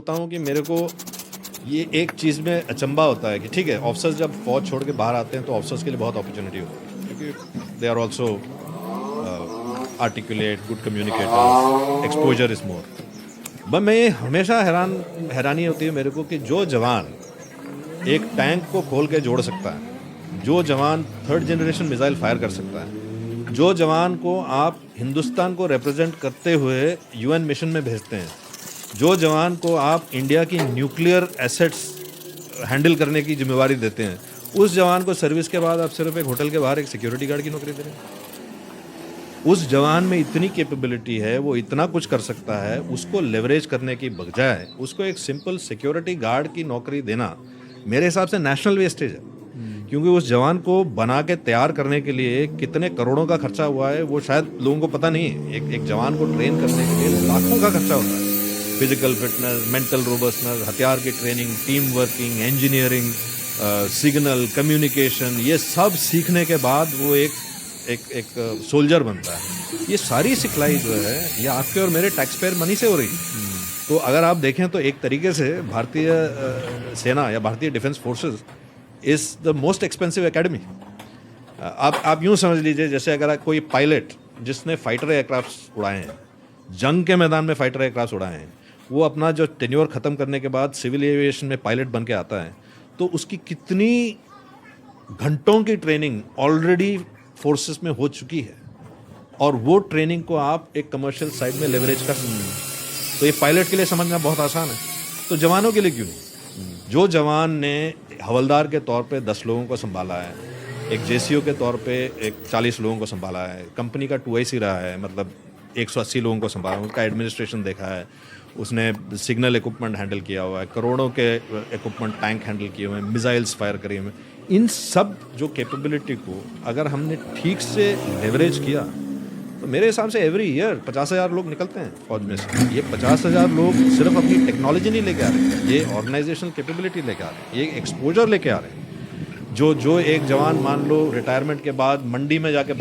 बोलता हूँ कि मेरे को ये एक चीज़ में अचंभा होता है कि ठीक है, ऑफिसर्स जब फौज छोड़ के बाहर आते हैं तो ऑफिसर्स के लिए बहुत अपॉर्चुनिटी होती है, क्योंकि they are also articulate, good communicators, exposure is more. But मैं ये हमेशा हैरानी होती है मेरे को कि जो जवान एक टैंक को खोल के जोड़ सकता है, जो जवान थर्ड जनरेशन मिसाइल फायर कर सकता है, जो जवान को आप हिंदुस्तान को रिप्रेजेंट करते हुए यूएन मिशन में भेजते हैं, जो जवान को आप इंडिया की न्यूक्लियर एसेट्स हैंडल करने की जिम्मेवारी देते हैं, उस जवान को सर्विस के बाद आप सिर्फ एक होटल के बाहर एक सिक्योरिटी गार्ड की नौकरी दे रहे हैं। उस जवान में इतनी कैपेबिलिटी है, वो इतना कुछ कर सकता है, उसको लेवरेज करने की बजाय उसको एक सिंपल सिक्योरिटी गार्ड की नौकरी देना मेरे हिसाब से नेशनल वेस्टेज है। क्योंकि उस जवान को बना के तैयार करने के लिए कितने करोड़ों का खर्चा हुआ है वो शायद लोगों को पता नहीं है। एक जवान को ट्रेन करने के लिए लाखों का खर्चा होता है। फिजिकल फिटनेस, मेंटल रोबस्टनेस, हथियार की training, team working, engineering, signal, communication, ये सब सीखने के बाद वो एक सोल्जर बनता है। ये सारी सिखलाई जो है ये आपके और मेरे टैक्स पेयर मनी से हो रही है। तो अगर आप देखें तो एक तरीके से भारतीय सेना या भारतीय defence forces is the most expensive academy. आप यूँ समझ लीजिए जैसे अगर कोई पायलट जिसने फाइटर एयरक्राफ्ट उड़ाए हैं, जंग के मैदान में फाइटर एयरक्राफ्ट उड़ाए हैं, वो अपना जो टेन्योर ख़त्म करने के बाद सिविल एविएशन में पायलट बन के आता है, तो उसकी कितनी घंटों की ट्रेनिंग ऑलरेडी फोर्सेस में हो चुकी है, और वो ट्रेनिंग को आप एक कमर्शियल साइड में लेवरेज कर सकते हैं। तो ये पायलट के लिए समझना बहुत आसान है, तो जवानों के लिए क्यों नहीं? जो जवान ने हवलदार के तौर पे 10 लोगों को संभाला है, एक जेसीओ के तौर पे एक 40 लोगों को संभाला है, कंपनी का 2IC रहा है, मतलब 180 लोगों को संभाला, उसका एडमिनिस्ट्रेशन देखा है, उसने सिग्नल इक्विपमेंट हैंडल किया हुआ है, करोड़ों के इक्विपमेंट टैंक हैंडल किए हुए हैं, मिसाइल्स फायर करे हुए हैं। इन सब जो कैपेबिलिटी को अगर हमने ठीक से लेवरेज किया तो मेरे हिसाब से एवरी ईयर 50,000 लोग निकलते हैं फौज में से। ये 50,000 लोग सिर्फ अपनी टेक्नोलॉजी नहीं लेके आ रहे, ये ऑर्गेनाइजेशनल कैपेबिलिटी लेके आ रहे हैं, ये एक्सपोजर लेके आ रहे हैं। जो एक जवान मान लो रिटायरमेंट के बाद मंडी में जाके